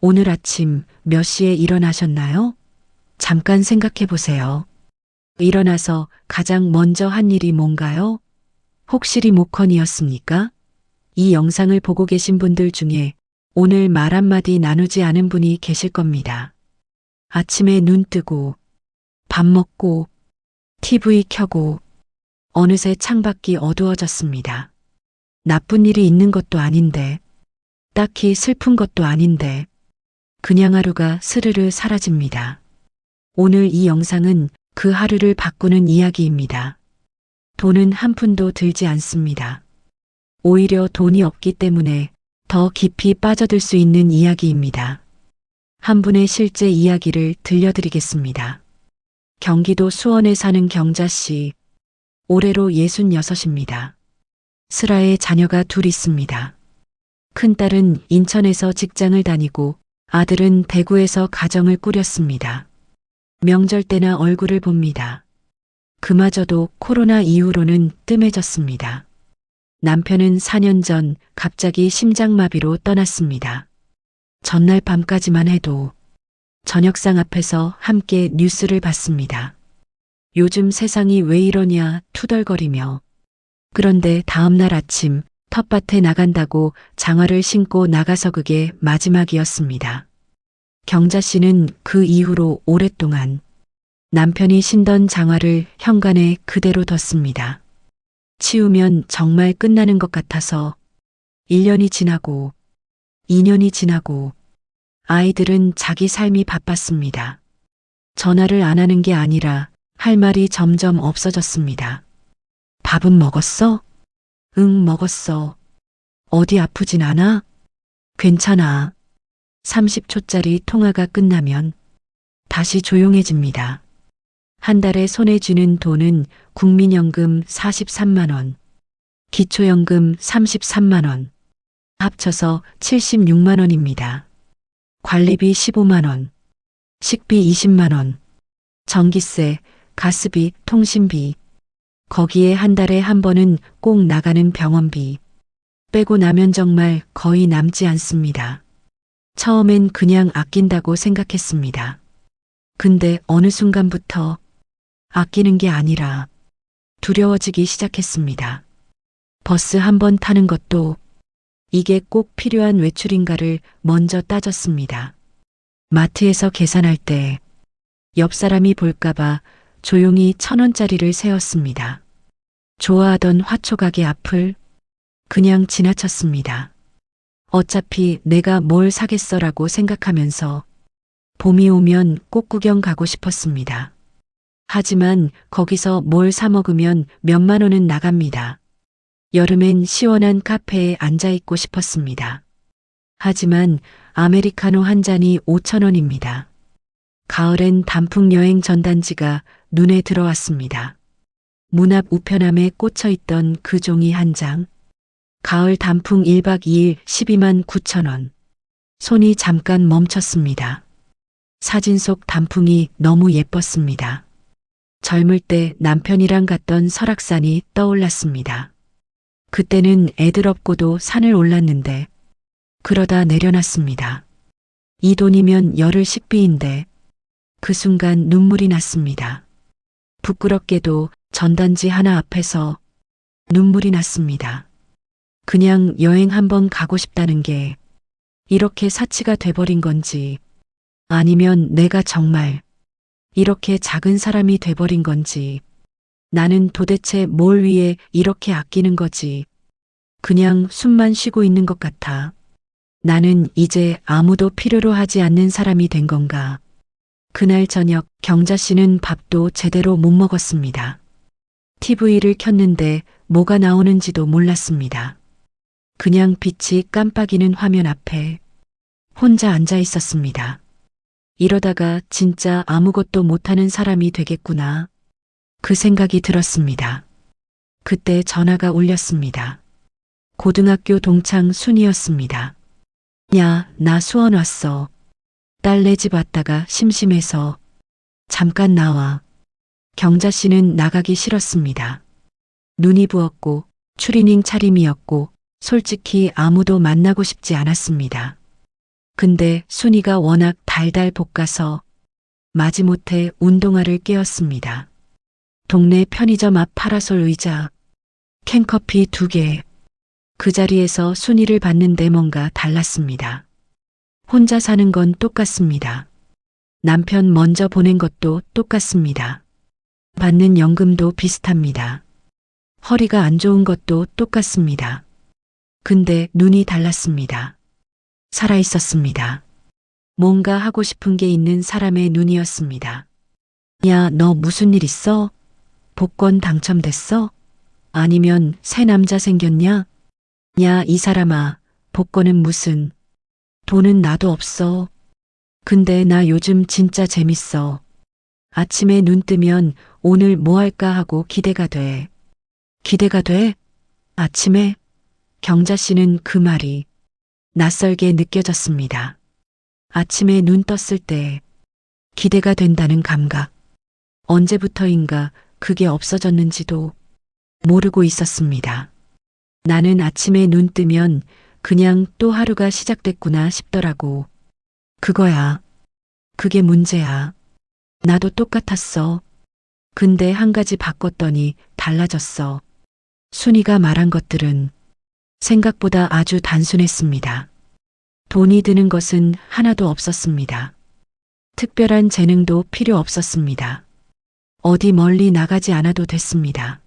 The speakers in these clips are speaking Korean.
오늘 아침 몇 시에 일어나셨나요? 잠깐 생각해 보세요. 일어나서 가장 먼저 한 일이 뭔가요? 혹시 리모컨이었습니까? 이 영상을 보고 계신 분들 중에 오늘 말 한마디 나누지 않은 분이 계실 겁니다. 아침에 눈 뜨고, 밥 먹고, TV 켜고, 어느새 창밖이 어두워졌습니다. 나쁜 일이 있는 것도 아닌데, 딱히 슬픈 것도 아닌데, 그냥 하루가 스르르 사라집니다. 오늘 이 영상은 그 하루를 바꾸는 이야기입니다. 돈은 한 푼도 들지 않습니다. 오히려 돈이 없기 때문에 더 깊이 빠져들 수 있는 이야기입니다. 한 분의 실제 이야기를 들려드리겠습니다. 경기도 수원에 사는 경자 씨, 올해로 66입니다. 슬아에 자녀가 둘 있습니다. 큰딸은 인천에서 직장을 다니고 아들은 대구에서 가정을 꾸렸습니다. 명절 때나 얼굴을 봅니다. 그마저도 코로나 이후로는 뜸해졌습니다. 남편은 4년 전 갑자기 심장마비로 떠났습니다. 전날 밤까지만 해도 저녁상 앞에서 함께 뉴스를 봤습니다. 요즘 세상이 왜 이러냐 투덜거리며. 그런데 다음날 아침 텃밭에 나간다고 장화를 신고 나가서 그게 마지막이었습니다. 경자 씨는 그 이후로 오랫동안 남편이 신던 장화를 현관에 그대로 뒀습니다. 치우면 정말 끝나는 것 같아서 1년이 지나고 2년이 지나고 아이들은 자기 삶이 바빴습니다. 전화를 안 하는 게 아니라 할 말이 점점 없어졌습니다. 밥은 먹었어? 응, 먹었어. 어디 아프진 않아? 괜찮아. 30초짜리 통화가 끝나면 다시 조용해집니다. 한 달에 손에 쥐는 돈은 국민연금 43만 원, 기초연금 33만 원, 합쳐서 76만 원입니다. 관리비 15만 원, 식비 20만 원, 전기세, 가스비, 통신비, 거기에 한 달에 한 번은 꼭 나가는 병원비. 빼고 나면 정말 거의 남지 않습니다. 처음엔 그냥 아낀다고 생각했습니다. 근데 어느 순간부터 아끼는 게 아니라 두려워지기 시작했습니다. 버스 한 번 타는 것도 이게 꼭 필요한 외출인가를 먼저 따졌습니다. 마트에서 계산할 때 옆 사람이 볼까봐 조용히 1,000원짜리를 세었습니다. 좋아하던 화초가게 앞을 그냥 지나쳤습니다. 어차피 내가 뭘 사겠어라고 생각하면서 봄이 오면 꽃구경 가고 싶었습니다. 하지만 거기서 뭘 사 먹으면 몇만 원은 나갑니다. 여름엔 시원한 카페에 앉아 있고 싶었습니다. 하지만 아메리카노 한 잔이 5,000원입니다. 가을엔 단풍 여행 전단지가 눈에 들어왔습니다. 문 앞 우편함에 꽂혀 있던 그 종이 한 장. 가을 단풍 1박 2일 12만 9천 원. 손이 잠깐 멈췄습니다. 사진 속 단풍이 너무 예뻤습니다. 젊을 때 남편이랑 갔던 설악산이 떠올랐습니다. 그때는 애들 없고도 산을 올랐는데 그러다 내려놨습니다. 이 돈이면 열흘 식비인데 그 순간 눈물이 났습니다. 부끄럽게도 전단지 하나 앞에서 눈물이 났습니다. 그냥 여행 한번 가고 싶다는 게 이렇게 사치가 돼버린 건지 아니면 내가 정말 이렇게 작은 사람이 돼버린 건지 나는 도대체 뭘 위해 이렇게 아끼는 거지. 그냥 숨만 쉬고 있는 것 같아. 나는 이제 아무도 필요로 하지 않는 사람이 된 건가. 그날 저녁 경자 씨는 밥도 제대로 못 먹었습니다. TV를 켰는데 뭐가 나오는지도 몰랐습니다. 그냥 빛이 깜빡이는 화면 앞에 혼자 앉아 있었습니다. 이러다가 진짜 아무것도 못하는 사람이 되겠구나. 그 생각이 들었습니다. 그때 전화가 울렸습니다. 고등학교 동창 순이었습니다. 야, 나 수원 왔어. 딸네 집 왔다가 심심해서 잠깐 나와. 경자 씨는 나가기 싫었습니다. 눈이 부었고 추리닝 차림이었고 솔직히 아무도 만나고 싶지 않았습니다. 근데 순이가 워낙 달달 볶아서 마지못해 운동화를 깨었습니다. 동네 편의점 앞 파라솔 의자, 캔커피 2개. 그 자리에서 순이를 봤는데 뭔가 달랐습니다. 혼자 사는 건 똑같습니다. 남편 먼저 보낸 것도 똑같습니다. 받는 연금도 비슷합니다. 허리가 안 좋은 것도 똑같습니다. 근데 눈이 달랐습니다. 살아있었습니다. 뭔가 하고 싶은 게 있는 사람의 눈이었습니다. 야, 너 무슨 일 있어? 복권 당첨됐어? 아니면 새 남자 생겼냐? 야, 이 사람아, 복권은 무슨, 돈은 나도 없어. 근데 나 요즘 진짜 재밌어. 아침에 눈 뜨면 오늘 뭐 할까 하고 기대가 돼. 기대가 돼? 아침에? 경자 씨는 그 말이 낯설게 느껴졌습니다. 아침에 눈 떴을 때 기대가 된다는 감각. 언제부터인가 그게 없어졌는지도 모르고 있었습니다. 나는 아침에 눈 뜨면 그냥 또 하루가 시작됐구나 싶더라고. 그거야. 그게 문제야. 나도 똑같았어. 근데 한 가지 바꿨더니 달라졌어. 순이가 말한 것들은 생각보다 아주 단순했습니다. 돈이 드는 것은 하나도 없었습니다. 특별한 재능도 필요 없었습니다. 어디 멀리 나가지 않아도 됐습니다.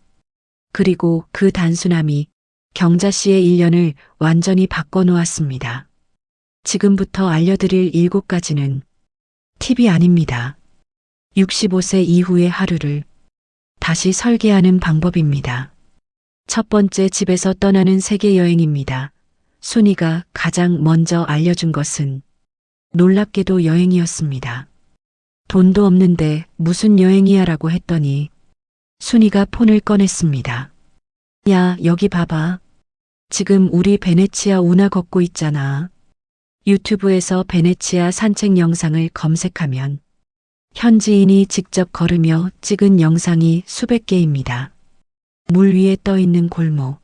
그리고 그 단순함이 경자 씨의 일년을 완전히 바꿔놓았습니다. 지금부터 알려드릴 7가지는 팁이 아닙니다. 65세 이후의 하루를 다시 설계하는 방법입니다. 첫 번째, 집에서 떠나는 세계 여행입니다. 순이가 가장 먼저 알려준 것은 놀랍게도 여행이었습니다. 돈도 없는데 무슨 여행이야라고 했더니 순이가 폰을 꺼냈습니다. 야, 여기 봐봐. 지금 우리 베네치아 운하 걷고 있잖아. 유튜브에서 베네치아 산책 영상을 검색하면 현지인이 직접 걸으며 찍은 영상이 수백 개입니다. 물 위에 떠 있는 골목,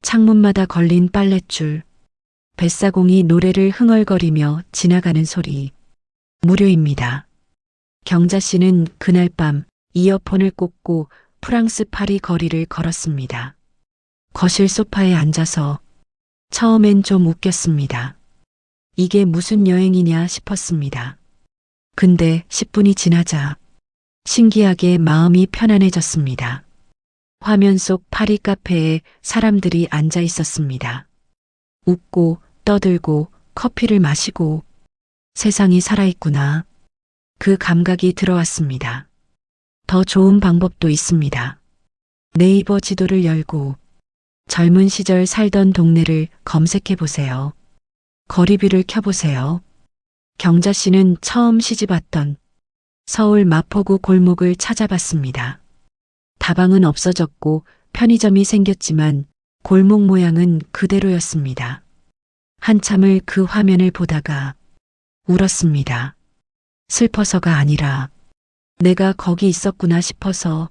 창문마다 걸린 빨랫줄, 뱃사공이 노래를 흥얼거리며 지나가는 소리. 무료입니다. 경자 씨는 그날 밤 이어폰을 꽂고 프랑스 파리 거리를 걸었습니다. 거실 소파에 앉아서 처음엔 좀 웃겼습니다. 이게 무슨 여행이냐 싶었습니다. 근데 10분이 지나자 신기하게 마음이 편안해졌습니다. 화면 속 파리 카페에 사람들이 앉아 있었습니다. 웃고 떠들고 커피를 마시고 세상이 살아있구나. 그 감각이 들어왔습니다. 더 좋은 방법도 있습니다. 네이버 지도를 열고 젊은 시절 살던 동네를 검색해 보세요. 거리뷰를 켜보세요. 경자 씨는 처음 시집왔던 서울 마포구 골목을 찾아봤습니다. 다방은 없어졌고 편의점이 생겼지만 골목 모양은 그대로였습니다. 한참을 그 화면을 보다가 울었습니다. 슬퍼서가 아니라 내가 거기 있었구나 싶어서.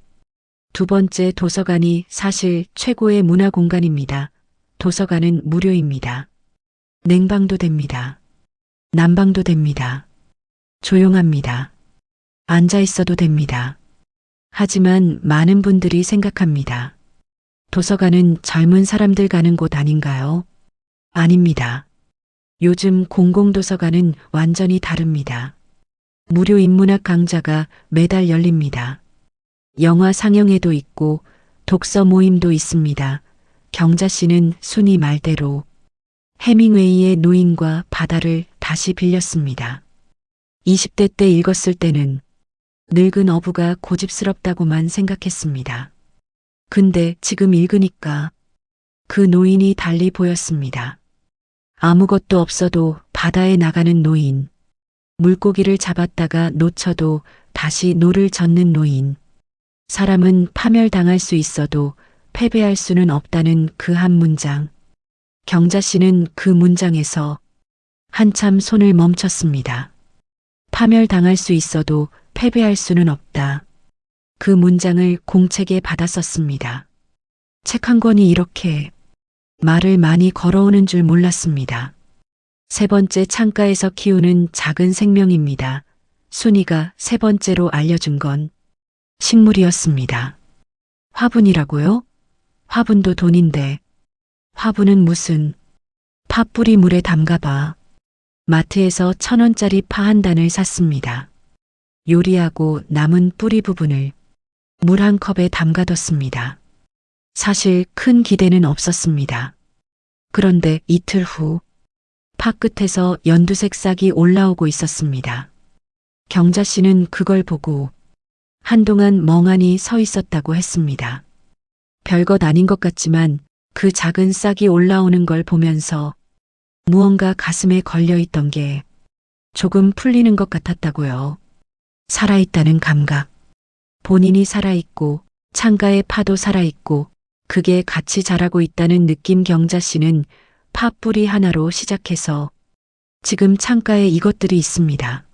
두 번째, 도서관이 사실 최고의 문화 공간입니다. 도서관은 무료입니다. 냉방도 됩니다. 난방도 됩니다. 조용합니다. 앉아 있어도 됩니다. 하지만 많은 분들이 생각합니다. 도서관은 젊은 사람들 가는 곳 아닌가요? 아닙니다. 요즘 공공도서관은 완전히 다릅니다. 무료 인문학 강좌가 매달 열립니다. 영화 상영회도 있고 독서 모임도 있습니다. 경자 씨는 순이 말대로 해밍웨이의 노인과 바다를 다시 빌렸습니다. 20대 때 읽었을 때는 늙은 어부가 고집스럽다고만 생각했습니다. 근데 지금 읽으니까 그 노인이 달리 보였습니다. 아무것도 없어도 바다에 나가는 노인, 물고기를 잡았다가 놓쳐도 다시 노를 젓는 노인, 사람은 파멸당할 수 있어도 패배할 수는 없다는 그 한 문장. 경자 씨는 그 문장에서 한참 손을 멈췄습니다. 파멸당할 수 있어도 패배할 수는 없다. 그 문장을 공책에 받아 썼습니다. 책 한 권이 이렇게 말을 많이 걸어오는 줄 몰랐습니다. 세 번째 창가에서 키우는 작은 생명입니다. 순이가 세 번째로 알려준 건 식물이었습니다. 화분이라고요? 화분도 돈인데. 화분은 무슨. 팥뿌리 물에 담가봐. 마트에서 1,000원짜리 파 한 단을 샀습니다. 요리하고 남은 뿌리 부분을 물 한 컵에 담가뒀습니다. 사실 큰 기대는 없었습니다. 그런데 이틀 후, 파 끝에서 연두색 싹이 올라오고 있었습니다. 경자 씨는 그걸 보고 한동안 멍하니 서 있었다고 했습니다. 별것 아닌 것 같지만 그 작은 싹이 올라오는 걸 보면서 무언가 가슴에 걸려 있던 게 조금 풀리는 것 같았다고요. 살아있다는 감각. 본인이 살아있고 창가의 파도 살아있고 그게 같이 자라고 있다는 느낌. 경자 씨는 팥뿌리 하나로 시작해서 지금 창가에 이것들이 있습니다.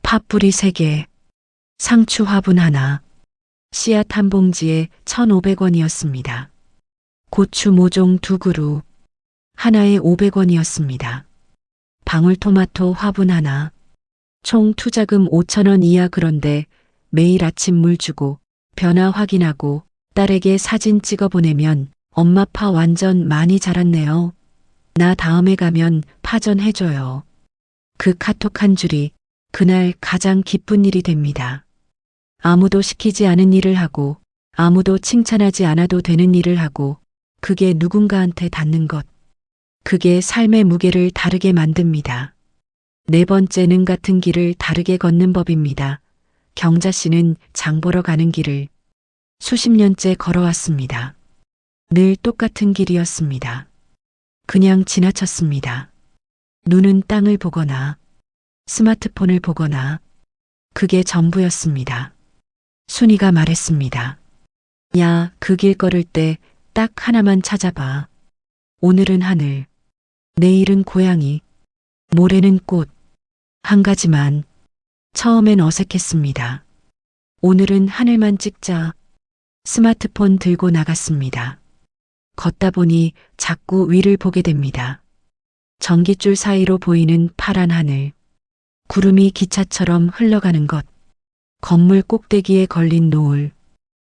팥뿌리 3개, 상추 화분 하나, 씨앗 한 봉지에 1,500원이었습니다. 고추 모종 2그루, 하나에 500원이었습니다. 방울토마토 화분 하나, 총 투자금 5,000원 이하. 그런데 매일 아침 물 주고 변화 확인하고 딸에게 사진 찍어 보내면 엄마 파 완전 많이 자랐네요. 나 다음에 가면 파전 해줘요. 그 카톡 한 줄이 그날 가장 기쁜 일이 됩니다. 아무도 시키지 않은 일을 하고 아무도 칭찬하지 않아도 되는 일을 하고 그게 누군가한테 닿는 것. 그게 삶의 무게를 다르게 만듭니다. 네 번째는 같은 길을 다르게 걷는 법입니다. 경자 씨는 장 보러 가는 길을 수십 년째 걸어왔습니다. 늘 똑같은 길이었습니다. 그냥 지나쳤습니다. 눈은 땅을 보거나 스마트폰을 보거나 그게 전부였습니다. 순이가 말했습니다. 야, 그 길 걸을 때 딱 하나만 찾아봐. 오늘은 하늘, 내일은 고양이, 모레는 꽃. 한 가지만. 처음엔 어색했습니다. 오늘은 하늘만 찍자. 스마트폰 들고 나갔습니다. 걷다 보니 자꾸 위를 보게 됩니다. 전깃줄 사이로 보이는 파란 하늘. 구름이 기차처럼 흘러가는 것. 건물 꼭대기에 걸린 노을.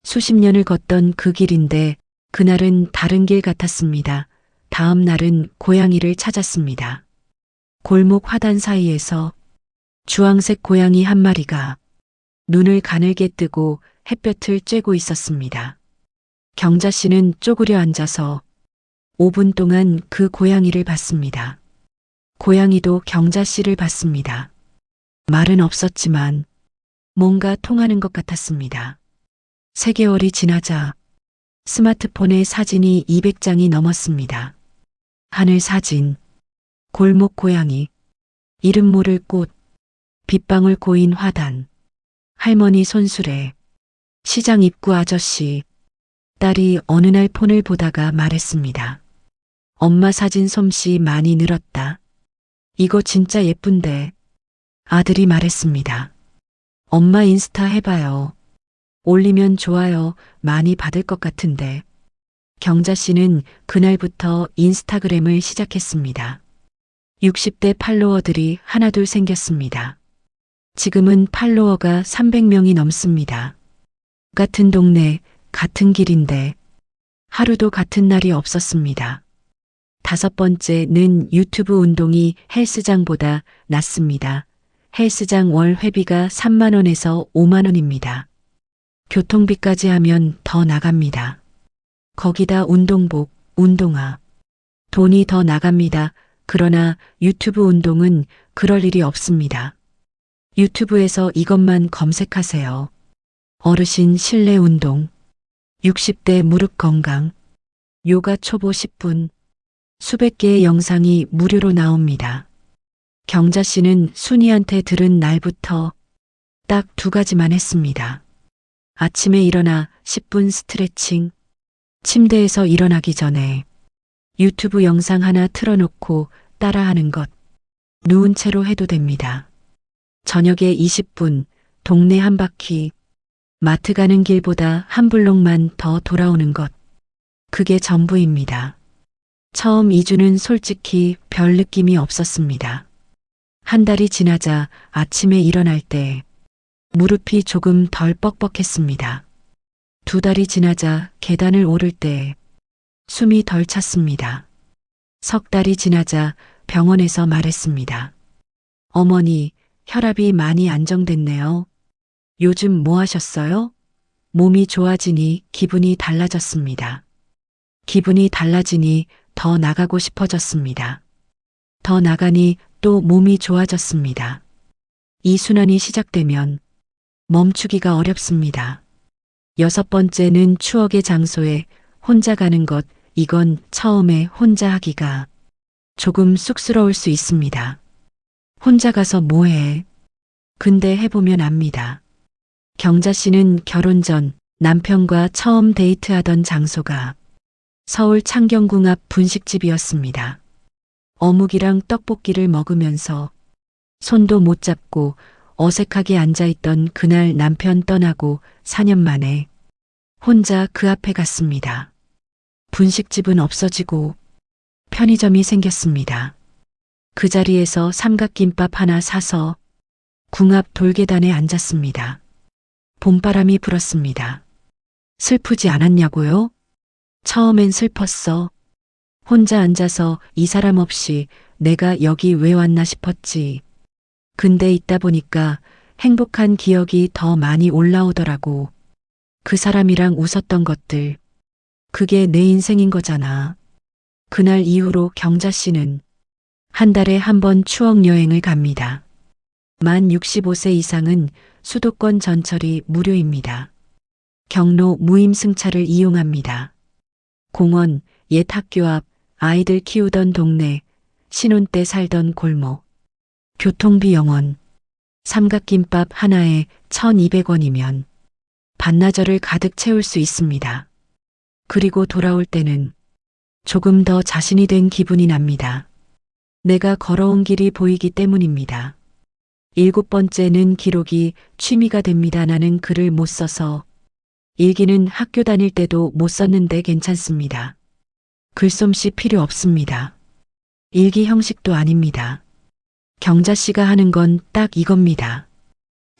수십 년을 걷던 그 길인데 그날은 다른 길 같았습니다. 다음 날은 고양이를 찾았습니다. 골목 화단 사이에서 주황색 고양이 한 마리가 눈을 가늘게 뜨고 햇볕을 쬐고 있었습니다. 경자 씨는 쪼그려 앉아서 5분 동안 그 고양이를 봤습니다. 고양이도 경자 씨를 봤습니다. 말은 없었지만 뭔가 통하는 것 같았습니다. 3개월이 지나자 스마트폰에 사진이 200장이 넘었습니다. 하늘 사진, 골목 고양이, 이름 모를 꽃, 빗방울 고인 화단, 할머니 손수레, 시장 입구 아저씨. 딸이 어느 날 폰을 보다가 말했습니다. 엄마 사진 솜씨 많이 늘었다. 이거 진짜 예쁜데. 아들이 말했습니다. 엄마 인스타 해봐요. 올리면 좋아요 많이 받을 것 같은데. 경자 씨는 그날부터 인스타그램을 시작했습니다. 60대 팔로워들이 하나둘 생겼습니다. 지금은 팔로워가 300명이 넘습니다. 같은 동네, 같은 길인데 하루도 같은 날이 없었습니다. 5번째는 유튜브 운동이 헬스장보다 낫습니다. 헬스장 월 회비가 3만 원에서 5만 원입니다. 교통비까지 하면 더 나갑니다. 거기다 운동복, 운동화. 돈이 더 나갑니다. 그러나 유튜브 운동은 그럴 일이 없습니다. 유튜브에서 이것만 검색하세요. 어르신 실내 운동, 60대 무릎 건강, 요가 초보 10분, 수백 개의 영상이 무료로 나옵니다. 경자 씨는 순이한테 들은 날부터 딱 2가지만 했습니다. 아침에 일어나 10분 스트레칭, 침대에서 일어나기 전에 유튜브 영상 하나 틀어놓고 따라하는 것. 누운 채로 해도 됩니다. 저녁에 20분, 동네 한 바퀴, 마트 가는 길보다 한 블록만 더 돌아오는 것. 그게 전부입니다. 처음 2주는 솔직히 별 느낌이 없었습니다. 한 달이 지나자 아침에 일어날 때 무릎이 조금 덜 뻑뻑했습니다. 2달이 지나자 계단을 오를 때 숨이 덜 찼습니다. 3달이 지나자 병원에서 말했습니다. 어머니, 혈압이 많이 안정됐네요. 요즘 뭐 하셨어요? 몸이 좋아지니 기분이 달라졌습니다. 기분이 달라지니 더 나가고 싶어졌습니다. 더 나가니 또 몸이 좋아졌습니다. 이 순환이 시작되면 멈추기가 어렵습니다. 6번째는 추억의 장소에 혼자 가는 것, 이건 처음에 혼자 하기가 조금 쑥스러울 수 있습니다. 혼자 가서 뭐해? 근데 해보면 압니다. 경자 씨는 결혼 전 남편과 처음 데이트하던 장소가 서울 창경궁 앞 분식집이었습니다. 어묵이랑 떡볶이를 먹으면서 손도 못 잡고 어색하게 앉아있던 그날 남편 떠나고 4년 만에 혼자 그 앞에 갔습니다. 분식집은 없어지고 편의점이 생겼습니다. 그 자리에서 삼각김밥 하나 사서 궁 앞 돌계단에 앉았습니다. 봄바람이 불었습니다. 슬프지 않았냐고요? 처음엔 슬펐어. 혼자 앉아서 이 사람 없이 내가 여기 왜 왔나 싶었지. 근데 있다 보니까 행복한 기억이 더 많이 올라오더라고. 그 사람이랑 웃었던 것들. 그게 내 인생인 거잖아. 그날 이후로 경자 씨는 한 달에 한 번 추억 여행을 갑니다. 만 65세 이상은 수도권 전철이 무료입니다. 경로 무임승차를 이용합니다. 공원, 옛 학교 앞, 아이들 키우던 동네, 신혼 때 살던 골목, 교통비 0원, 삼각김밥 하나에 1,200원이면 반나절을 가득 채울 수 있습니다. 그리고 돌아올 때는 조금 더 자신이 된 기분이 납니다. 내가 걸어온 길이 보이기 때문입니다. 7번째는 기록이 취미가 됩니다. 나는 글을 못 써서 일기는 학교 다닐 때도 못 썼는데 괜찮습니다. 글솜씨 필요 없습니다. 일기 형식도 아닙니다. 경자 씨가 하는 건 딱 이겁니다.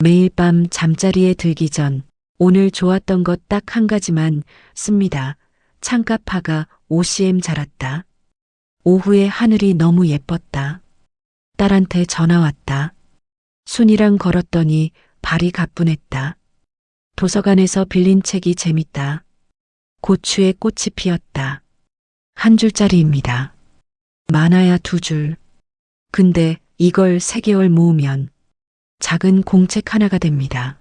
매일 밤 잠자리에 들기 전 오늘 좋았던 것 딱 한 가지만 씁니다. 창가파가 5cm 자랐다. 오후에 하늘이 너무 예뻤다. 딸한테 전화 왔다. 순이랑 걸었더니 발이 가뿐했다. 도서관에서 빌린 책이 재밌다. 고추에 꽃이 피었다. 한 줄짜리입니다. 많아야 2줄. 근데 이걸 3개월 모으면 작은 공책 하나가 됩니다.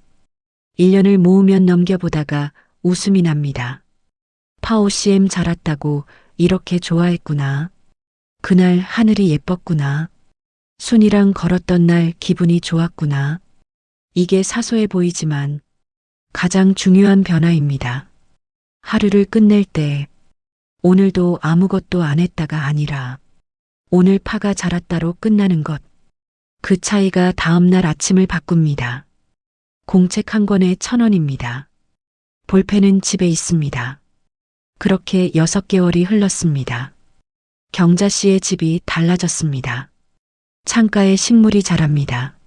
1년을 모으면 넘겨보다가 웃음이 납니다. 파5cm 자랐다고 이렇게 좋아했구나. 그날 하늘이 예뻤구나. 순이랑 걸었던 날 기분이 좋았구나. 이게 사소해 보이지만 가장 중요한 변화입니다. 하루를 끝낼 때 오늘도 아무것도 안 했다가 아니라 오늘 파가 자랐다로 끝나는 것. 그 차이가 다음날 아침을 바꿉니다. 공책 한 권에 1,000원입니다. 볼펜은 집에 있습니다. 그렇게 6개월이 흘렀습니다. 경자 씨의 집이 달라졌습니다. 창가에 식물이 자랍니다.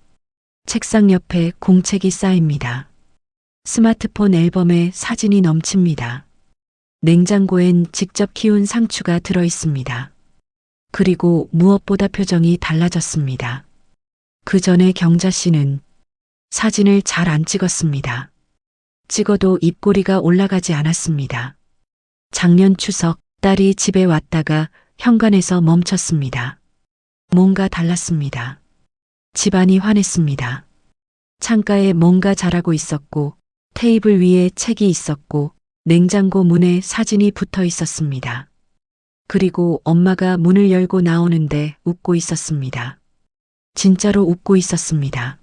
책상 옆에 공책이 쌓입니다. 스마트폰 앨범에 사진이 넘칩니다. 냉장고엔 직접 키운 상추가 들어 있습니다. 그리고 무엇보다 표정이 달라졌습니다. 그 전에 경자 씨는 사진을 잘 안 찍었습니다. 찍어도 입꼬리가 올라가지 않았습니다. 작년 추석 딸이 집에 왔다가 현관에서 멈췄습니다. 뭔가 달랐습니다. 집안이 환했습니다. 창가에 뭔가 자라고 있었고 테이블 위에 책이 있었고 냉장고 문에 사진이 붙어 있었습니다. 그리고 엄마가 문을 열고 나오는데 웃고 있었습니다. 진짜로 웃고 있었습니다.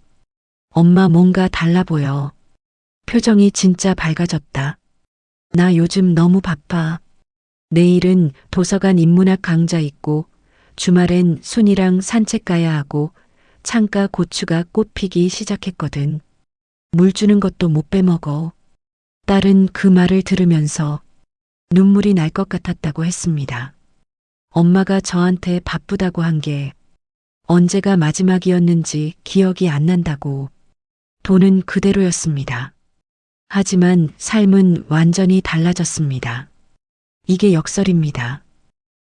엄마 뭔가 달라 보여. 표정이 진짜 밝아졌다. 나 요즘 너무 바빠. 내일은 도서관 인문학 강좌 있고 주말엔 순이랑 산책 가야 하고 창가 고추가 꽃 피기 시작했거든. 물 주는 것도 못 빼먹어. 딸은 그 말을 들으면서 눈물이 날 것 같았다고 했습니다. 엄마가 저한테 바쁘다고 한 게 언제가 마지막이었는지 기억이 안 난다고. 돈은 그대로였습니다. 하지만 삶은 완전히 달라졌습니다. 이게 역설입니다.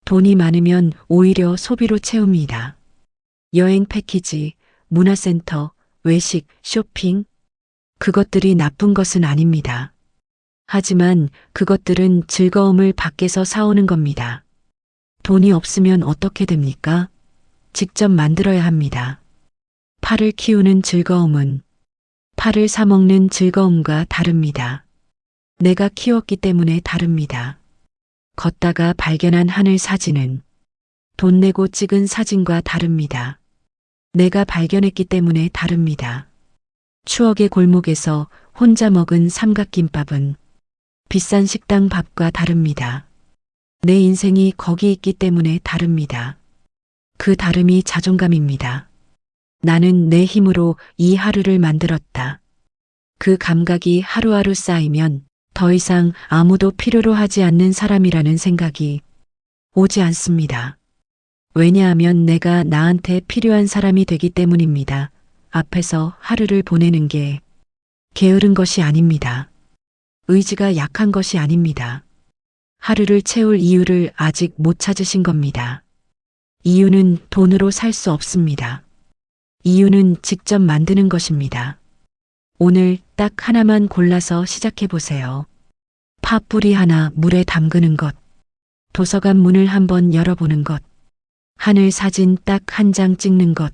돈이 많으면 오히려 소비로 채웁니다. 여행 패키지, 문화센터, 외식, 쇼핑. 그것들이 나쁜 것은 아닙니다. 하지만 그것들은 즐거움을 밖에서 사오는 겁니다. 돈이 없으면 어떻게 됩니까? 직접 만들어야 합니다. 팔을 키우는 즐거움은 팔을 사먹는 즐거움과 다릅니다. 내가 키웠기 때문에 다릅니다. 걷다가 발견한 하늘 사진은 돈 내고 찍은 사진과 다릅니다. 내가 발견했기 때문에 다릅니다. 추억의 골목에서 혼자 먹은 삼각김밥은 비싼 식당 밥과 다릅니다. 내 인생이 거기 있기 때문에 다릅니다. 그 다름이 자존감입니다. 나는 내 힘으로 이 하루를 만들었다. 그 감각이 하루하루 쌓이면 더 이상 아무도 필요로 하지 않는 사람이라는 생각이 오지 않습니다. 왜냐하면 내가 나한테 필요한 사람이 되기 때문입니다. 앞에서 하루를 보내는 게 게으른 것이 아닙니다. 의지가 약한 것이 아닙니다. 하루를 채울 이유를 아직 못 찾으신 겁니다. 이유는 돈으로 살 수 없습니다. 이유는 직접 만드는 것입니다. 오늘 딱 하나만 골라서 시작해 보세요. 팥뿌리 하나 물에 담그는 것. 도서관 문을 한번 열어보는 것. 하늘 사진 딱 한 장 찍는 것.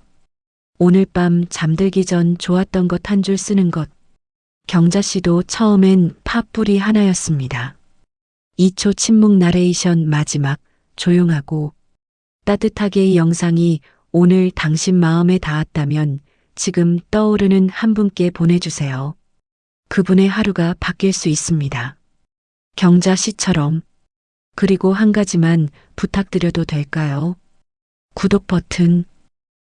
오늘 밤 잠들기 전 좋았던 것 한 줄 쓰는 것. 경자 씨도 처음엔 팥뿌리 하나였습니다. 2초 침묵 나레이션 마지막 조용하고 따뜻하게 이 영상이 오늘 당신 마음에 닿았다면 지금 떠오르는 한 분께 보내주세요. 그분의 하루가 바뀔 수 있습니다. 경자 씨처럼. 그리고 한 가지만 부탁드려도 될까요? 구독 버튼.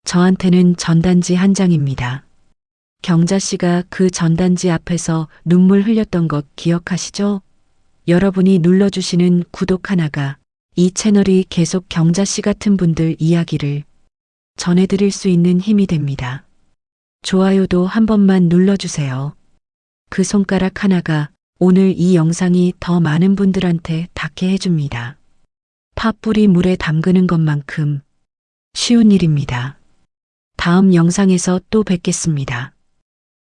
저한테는 전단지 한 장입니다. 경자 씨가 그 전단지 앞에서 눈물 흘렸던 것 기억하시죠? 여러분이 눌러주시는 구독 하나가 이 채널이 계속 경자 씨 같은 분들 이야기를 전해드릴 수 있는 힘이 됩니다. 좋아요도 한 번만 눌러주세요. 그 손가락 하나가 오늘 이 영상이 더 많은 분들한테 닿게 해줍니다. 팥뿌리 물에 담그는 것만큼 쉬운 일입니다. 다음 영상에서 또 뵙겠습니다.